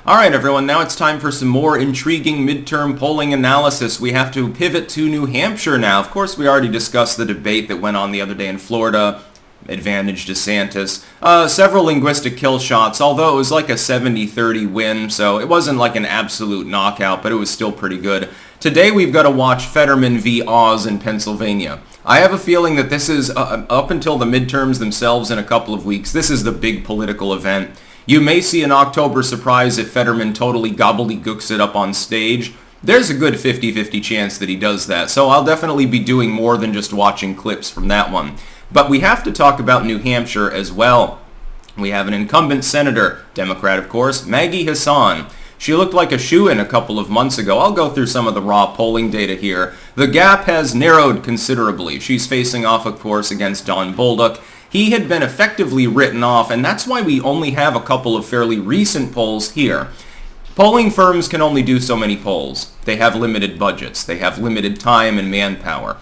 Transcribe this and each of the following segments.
Alright everyone, now it's time for some more intriguing midterm polling analysis. We have to pivot to New Hampshire now. Of course, we already discussed the debate that went on the other day in Florida. Advantage DeSantis. Several linguistic kill shots, although it was like a 70-30 win, so it wasn't like an absolute knockout, but it was still pretty good. Today we've got to watch Fetterman v. Oz in Pennsylvania. I have a feeling that this is, up until the midterms themselves in a couple of weeks, this is the big political event. You may see an October surprise if Fetterman totally gobbledygooks it up on stage. There's a good 50-50 chance that he does that, so I'll definitely be doing more than just watching clips from that one. But we have to talk about New Hampshire as well. We have an incumbent senator, Democrat of course, Maggie Hassan. She looked like a shoo-in a couple of months ago. I'll go through some of the raw polling data here. The gap has narrowed considerably. She's facing off, of course, against Bolduc. He had been effectively written off, and that's why we only have a couple of fairly recent polls here. Polling firms can only do so many polls. They have limited budgets. They have limited time and manpower.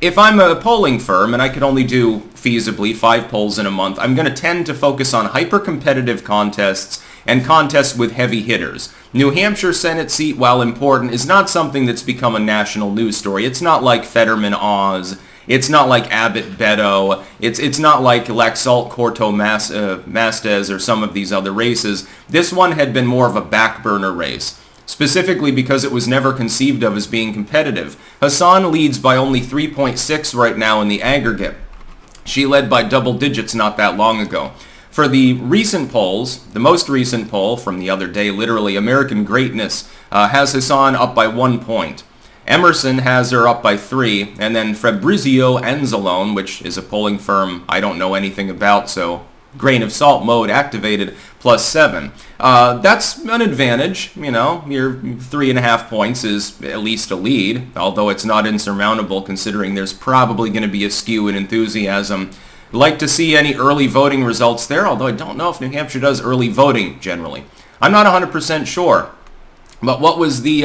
If I'm a polling firm and I could only do feasibly 5 polls in a month, I'm going to tend to focus on hyper-competitive contests and contests with heavy hitters. New Hampshire Senate seat, while important, is not something that's become a national news story. It's not like Fetterman-Oz. It's not like Abbott-Beto. It's not like Laxalt-Corto-Mastez or some of these other races. This one had been more of a back burner race, specifically because it was never conceived of as being competitive. Hassan leads by only 3.6 right now in the aggregate. She led by double digits not that long ago. For the recent polls, the most recent poll from the other day, literally American Greatness, has Hassan up by 1 point. Emerson has her up by 3, and then Fabrizio Anzalone, which is a polling firm I don't know anything about, so grain of salt mode activated, plus 7. That's an advantage, you know, your 3.5 points is at least a lead, although it's not insurmountable considering there's probably going to be a skew in enthusiasm. I'd like to see any early voting results there, although I don't know if New Hampshire does early voting generally. I'm not 100% sure. But what was the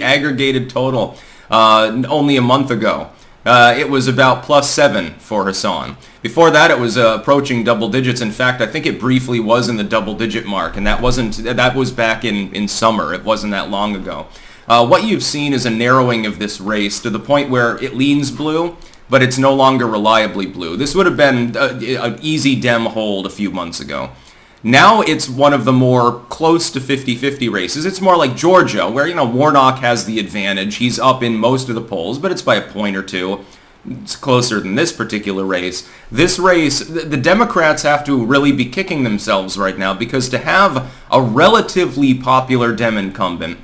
aggregated total only a month ago? It was about plus 7 for Hassan. Before that, it was approaching double digits. In fact, I think it briefly was in the double-digit mark, and that was back in summer. It wasn't that long ago. What you've seen is a narrowing of this race to the point where it leans blue, but it's no longer reliably blue. This would have been an easy Dem hold a few months ago. Now it's one of the more close to 50-50 races. It's more like Georgia, where, you know, Warnock has the advantage. He's up in most of the polls, but it's by a point or two. It's closer than this particular race. This race, the Democrats have to really be kicking themselves right now, because to have a relatively popular Dem incumbent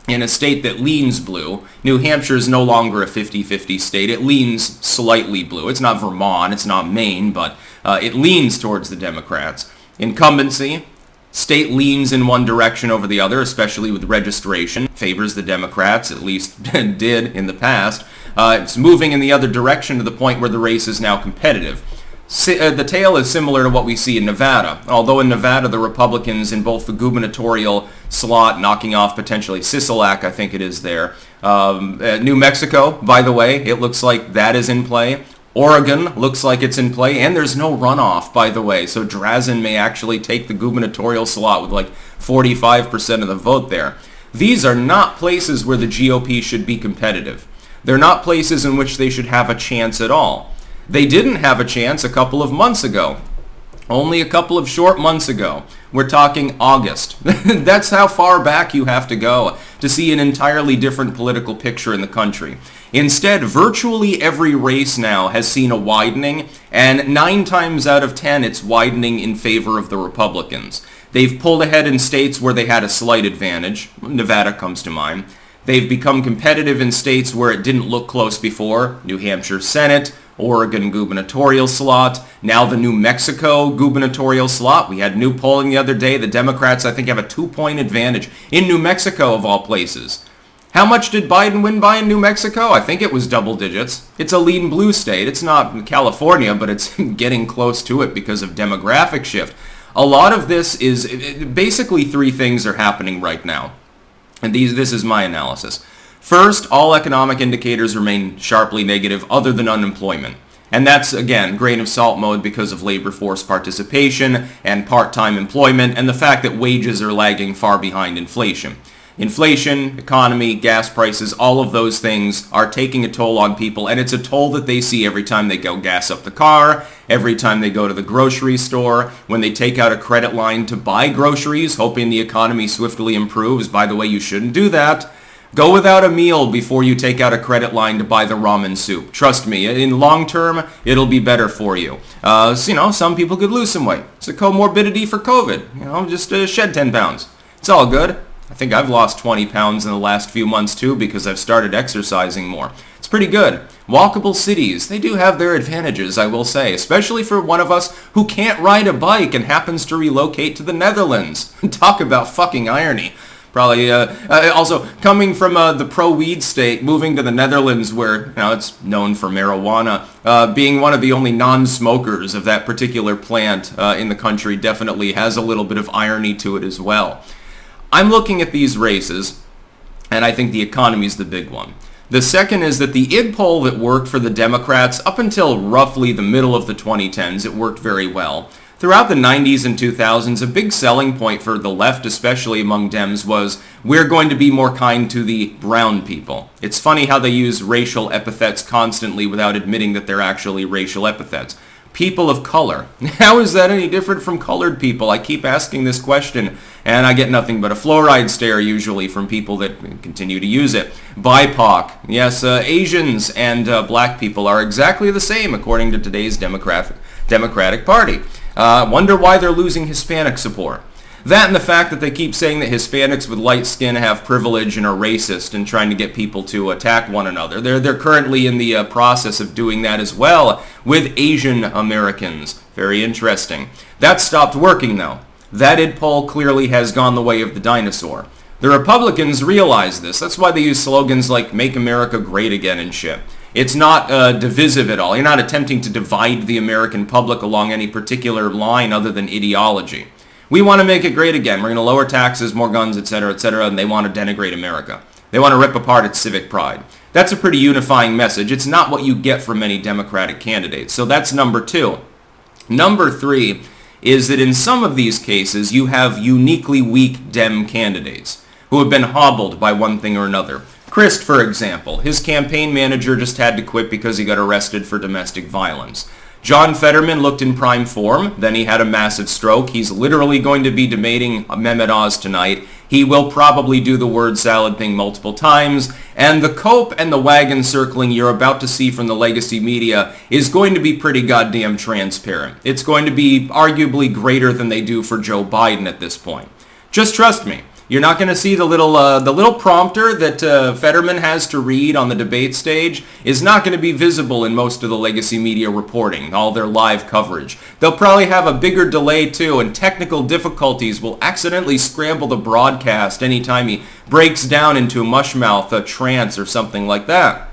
in a state that leans blue, New Hampshire is no longer a 50-50 state. It leans slightly blue. It's not Vermont, it's not Maine, but it leans towards the Democrats. Incumbency, state leans in one direction over the other, especially with registration, favors the Democrats, at least did in the past. It's moving in the other direction to the point where the race is now competitive. The tale is similar to what we see in Nevada, although in Nevada the Republicans in both the gubernatorial slot, knocking off potentially Sisolak, I think it is there. New Mexico, by the way, it looks like that is in play. Oregon looks like it's in play, and there's no runoff, by the way, so Drazen may actually take the gubernatorial slot with like 45% of the vote there. These are not places where the GOP should be competitive. They're not places in which they should have a chance at all. They didn't have a chance a couple of months ago. Only a couple of short months ago. We're talking August. That's how far back you have to go to see an entirely different political picture in the country. Instead, virtually every race now has seen a widening, and 9 times out of 10 it's widening in favor of the Republicans. They've pulled ahead in states where they had a slight advantage. Nevada comes to mind. They've become competitive in states where it didn't look close before. New Hampshire Senate, Oregon gubernatorial slot, now the New Mexico gubernatorial slot. We had new polling the other day. The Democrats, I think, have a 2-point advantage in New Mexico, of all places. How much did Biden win by in New Mexico? I think it was double digits. It's a lean blue state. It's not California, but it's getting close to it because of demographic shift. A lot of this is, basically 3 things are happening right now. And this is my analysis. First, all economic indicators remain sharply negative other than unemployment. And that's, again, grain of salt mode because of labor force participation and part-time employment and the fact that wages are lagging far behind inflation. Inflation, economy, gas prices, all of those things are taking a toll on people, and it's a toll that they see every time they go gas up the car, every time they go to the grocery store, when they take out a credit line to buy groceries, hoping the economy swiftly improves. By the way, you shouldn't do that. Go without a meal before you take out a credit line to buy the ramen soup. Trust me, in long term, it'll be better for you. Some people could lose some weight. It's a comorbidity for COVID. Just shed 10 pounds. It's all good. I think I've lost 20 pounds in the last few months too because I've started exercising more. It's pretty good. Walkable cities, they do have their advantages, I will say, especially for one of us who can't ride a bike and happens to relocate to the Netherlands. Talk about fucking irony. Probably also coming from the pro-weed state, moving to the Netherlands where it's known for marijuana, being one of the only non-smokers of that particular plant in the country definitely has a little bit of irony to it as well. I'm looking at these races, and I think the economy is the big one. The second is that the ID poll that worked for the Democrats up until roughly the middle of the 2010s, it worked very well. Throughout the 90s and 2000s, a big selling point for the left, especially among Dems, was we're going to be more kind to the brown people. It's funny how they use racial epithets constantly without admitting that they're actually racial epithets. People of color. How is that any different from colored people? I keep asking this question, and I get nothing but a fluoride stare usually from people that continue to use it. BIPOC. Yes, Asians and black people are exactly the same according to today's Democratic Party. Wonder why they're losing Hispanic support. That and the fact that they keep saying that Hispanics with light skin have privilege and are racist and trying to get people to attack one another. They're currently in the process of doing that as well with Asian Americans. Very interesting. That stopped working though. That ID poll clearly has gone the way of the dinosaur. The Republicans realize this. That's why they use slogans like "Make America Great Again" and shit. It's not divisive at all. You're not attempting to divide the American public along any particular line other than ideology. We want to make it great again. We're going to lower taxes, more guns, etc., and they want to denigrate America. They want to rip apart its civic pride. That's a pretty unifying message. It's not what you get from many Democratic candidates. So that's number two. Number three is that in some of these cases, you have uniquely weak Dem candidates who have been hobbled by one thing or another. Christ, for example, his campaign manager just had to quit because he got arrested for domestic violence. John Fetterman looked in prime form, then he had a massive stroke. He's literally going to be debating Mehmet Oz tonight. He will probably do the word salad thing multiple times, and the cope and the wagon circling you're about to see from the legacy media is going to be pretty goddamn transparent. It's going to be arguably greater than they do for Joe Biden at this point. Just trust me. You're not going to see the little prompter that Fetterman has to read on the debate stage is not going to be visible in most of the legacy media reporting, all their live coverage. They'll probably have a bigger delay too, and technical difficulties will accidentally scramble the broadcast anytime he breaks down into mushmouth, a trance, or something like that.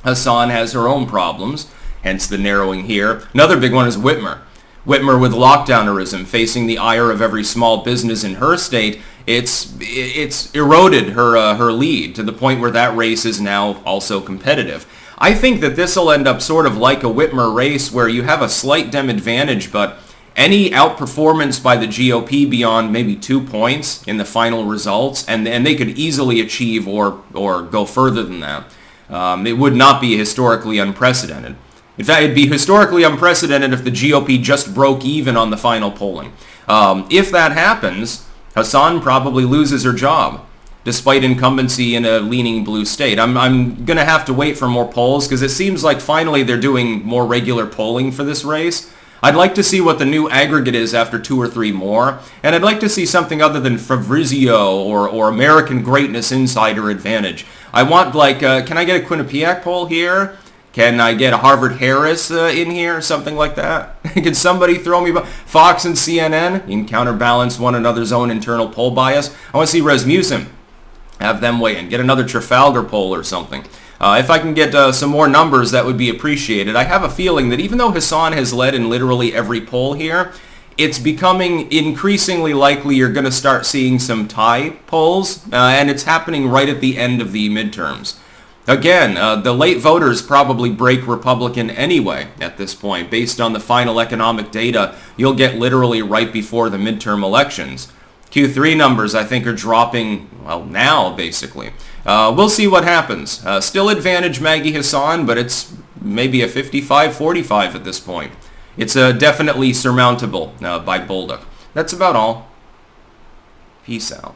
Hassan has her own problems, hence the narrowing here. Another big one is Whitmer. Whitmer with lockdownerism, facing the ire of every small business in her state. It's eroded her lead to the point where that race is now also competitive. I think that this will end up sort of like a Whitmer race where you have a slight Dem advantage, but any outperformance by the GOP beyond maybe 2 points in the final results, and they could easily achieve or go further than that. It would not be historically unprecedented. In fact, it'd be historically unprecedented if the GOP just broke even on the final polling. If that happens, Hassan probably loses her job, despite incumbency in a leaning blue state. I'm going to have to wait for more polls because it seems like finally they're doing more regular polling for this race. I'd like to see what the new aggregate is after 2 or 3 more, and I'd like to see something other than Fabrizio or American Greatness Insider Advantage. I want can I get a Quinnipiac poll here? Can I get a Harvard-Harris in here, something like that? Can somebody throw me Fox and CNN? You can counterbalance one another's own internal poll bias. I want to see Rasmussen. Have them weigh in. Get another Trafalgar poll or something. If I can get some more numbers, that would be appreciated. I have a feeling that even though Hassan has led in literally every poll here, it's becoming increasingly likely you're going to start seeing some tie polls, and it's happening right at the end of the midterms. Again, the late voters probably break Republican anyway at this point. Based on the final economic data you'll get literally right before the midterm elections. Q3 numbers, I think, are dropping, well, now, basically. We'll see what happens. Still advantage Maggie Hassan, but it's maybe a 55-45 at this point. It's definitely surmountable by Bolduc. That's about all. Peace out.